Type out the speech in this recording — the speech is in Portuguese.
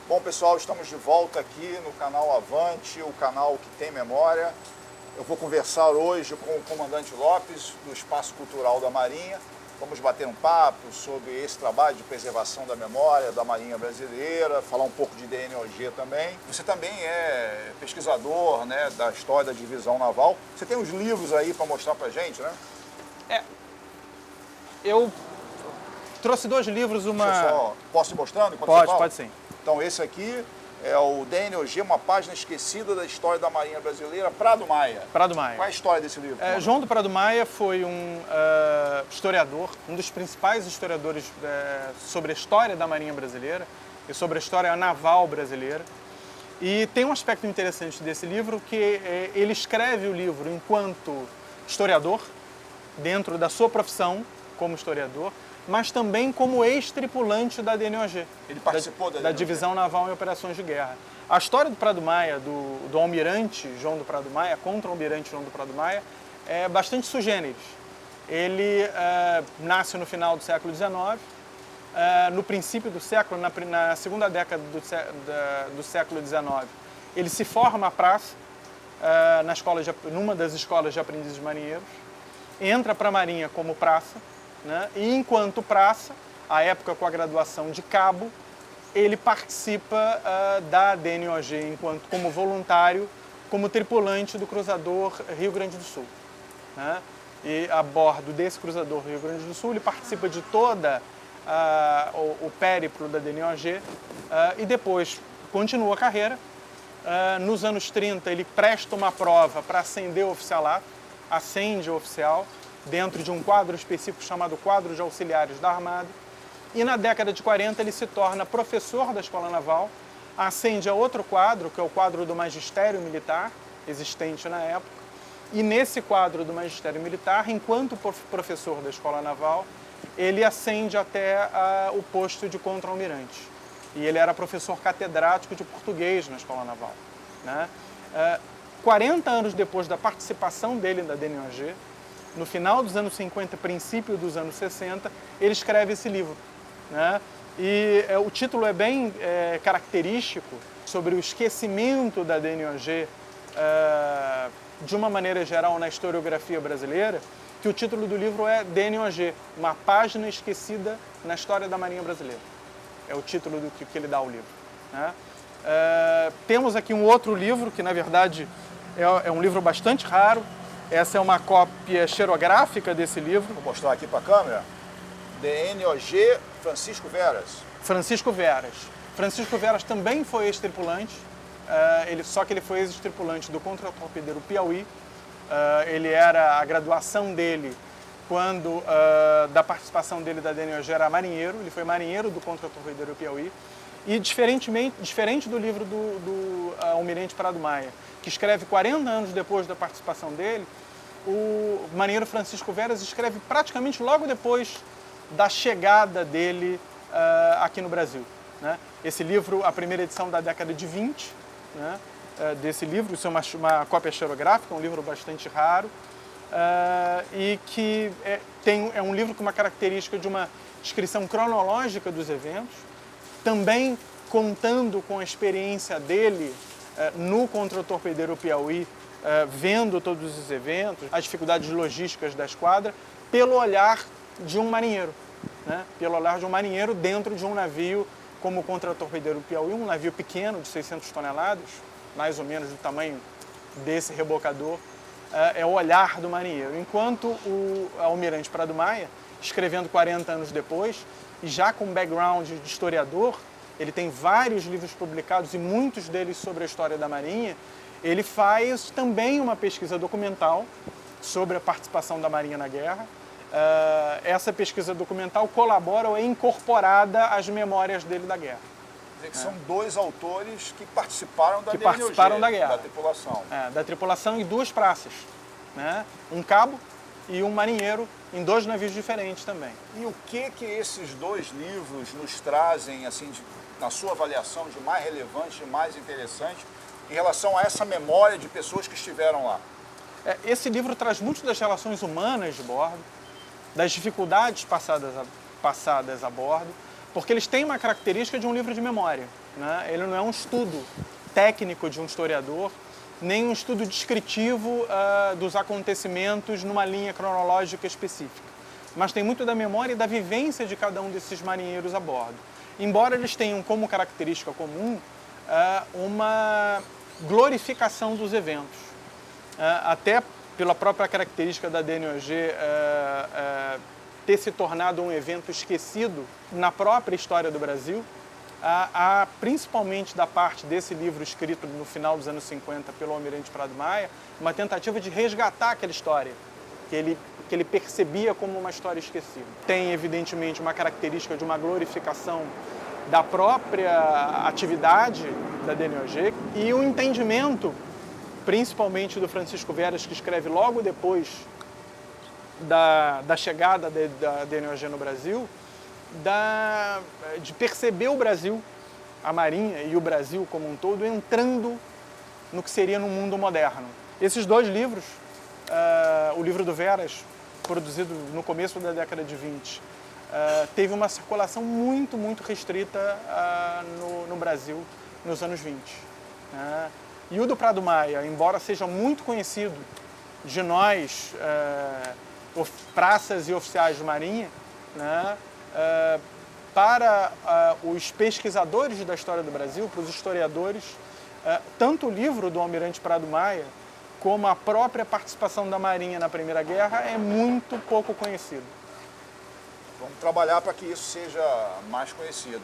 Bom, pessoal, estamos de volta aqui no canal Avante, o canal que tem memória. Eu vou conversar hoje com o comandante Lopes, do Espaço Cultural da Marinha. Vamos bater um papo sobre esse trabalho de preservação da memória da Marinha Brasileira, falar um pouco de DNOG também. Você também é pesquisador, né, da história da divisão naval. Você tem uns livros aí para mostrar para gente, né? Eu trouxe dois livros, Posso ir mostrando enquanto Pode, você fala? pode sim. Então esse aqui é o DNOG, uma página esquecida da história da Marinha Brasileira, Prado Maia. Prado Maia. Qual é a história desse livro? João do Prado Maia foi um historiador, um dos principais historiadores sobre a história da Marinha Brasileira e sobre a história naval brasileira. E tem um aspecto interessante desse livro que ele escreve o livro enquanto historiador, dentro da sua profissão como historiador, mas também como ex-tripulante da DNOG. Ele participou da Divisão Naval em Operações de Guerra. A história do Prado Maia, do almirante João do Prado Maia, contra o almirante João do Prado Maia, é bastante sui generis. Ele nasce no final do século XIX, no princípio do século, na segunda década do século XIX, ele se forma à praça, numa das escolas de aprendizes marinheiros, entra para a Marinha como praça, né? E enquanto praça, à época com a graduação de cabo, ele participa da DNOG como voluntário, como tripulante do cruzador Rio Grande do Sul, né? E a bordo desse cruzador Rio Grande do Sul, ele participa de toda o périplo da DNOG e depois continua a carreira. Nos anos 30, ele presta uma prova para ascender o oficialato, ascende o oficial, dentro de um quadro específico chamado Quadro de Auxiliares da Armada. E na década de 40 ele se torna professor da Escola Naval, ascende a outro quadro, que é o quadro do Magistério Militar, existente na época. E nesse quadro do Magistério Militar, enquanto professor da Escola Naval, ele ascende até o posto de contra-almirante. E ele era professor catedrático de português na Escola Naval, né? 40 anos depois da participação dele na DNOG, no final dos anos 50, princípio dos anos 60, ele escreve esse livro, né? E o título é bem característico sobre o esquecimento da DNOG de uma maneira geral na historiografia brasileira, que o título do livro é DNOG, uma página esquecida na história da Marinha Brasileira. É o título do que ele dá ao livro, né? Temos aqui um outro livro, que na verdade é um livro bastante raro. Essa é uma cópia xerográfica desse livro. Vou mostrar aqui para a câmera. DNOG Francisco Veras. Francisco Veras. Francisco Veras também foi ex-tripulante, só que ele foi ex-tripulante do contra-torpedeiro Piauí. A graduação dele, quando da participação dele da DNOG, era marinheiro. Ele foi marinheiro do contra-torpedeiro Piauí. E diferente do livro do almirante Prado Maia, que escreve 40 anos depois da participação dele, o marinheiro Francisco Veras escreve praticamente logo depois da chegada dele aqui no Brasil, né? Esse livro, a primeira edição da década de 20, né, desse livro, isso é uma cópia xerográfica, um livro bastante raro, e que é um livro com uma característica de uma descrição cronológica dos eventos, também contando com a experiência dele no contra-torpedeiro Piauí, vendo todos os eventos, as dificuldades logísticas da esquadra, pelo olhar de um marinheiro, né? Pelo olhar de um marinheiro dentro de um navio como o contra-torpedeiro Piauí, um navio pequeno de 600 toneladas, mais ou menos do tamanho desse rebocador, é o olhar do marinheiro. Enquanto o almirante Prado Maia, escrevendo 40 anos depois, e já com background de historiador, ele tem vários livros publicados e muitos deles sobre a história da Marinha, ele faz também uma pesquisa documental sobre a participação da Marinha na guerra. Essa pesquisa documental colabora ou é incorporada às memórias dele da guerra. Quer dizer que são dois autores que participaram da guerra. Da tripulação. Da tripulação e duas praças, né? Um cabo e um marinheiro em dois navios diferentes também. E o que esses dois livros nos trazem, assim, na sua avaliação, de mais relevante e mais interessante em relação a essa memória de pessoas que estiveram lá? Esse livro traz muito das relações humanas de bordo, das dificuldades passadas passadas a bordo, porque eles têm uma característica de um livro de memória, né? Ele não é um estudo técnico de um historiador, nem um estudo descritivo dos acontecimentos numa linha cronológica específica, mas tem muito da memória e da vivência de cada um desses marinheiros a bordo. Embora eles tenham como característica comum uma glorificação dos eventos, até pela própria característica da DNOG ter se tornado um evento esquecido na própria história do Brasil, principalmente da parte desse livro escrito no final dos anos 50 pelo Almirante Prado Maia, uma tentativa de resgatar aquela história que ele percebia como uma história esquecida. Tem, evidentemente, uma característica de uma glorificação da própria atividade da DNOG e o entendimento, principalmente do Francisco Veras, que escreve logo depois da chegada da DNOG no Brasil, de perceber o Brasil, a Marinha e o Brasil como um todo, entrando no que seria no mundo moderno. Esses dois livros, o livro do Veras, produzido no começo da década de 20, teve uma circulação muito, muito restrita no Brasil nos anos 20. E o do Prado Maia, embora seja muito conhecido de nós, praças e oficiais de Marinha, né, para os pesquisadores da história do Brasil, para os historiadores, tanto o livro do Almirante Prado Maia como a própria participação da Marinha na Primeira Guerra é muito pouco conhecido. Vamos trabalhar para que isso seja mais conhecido.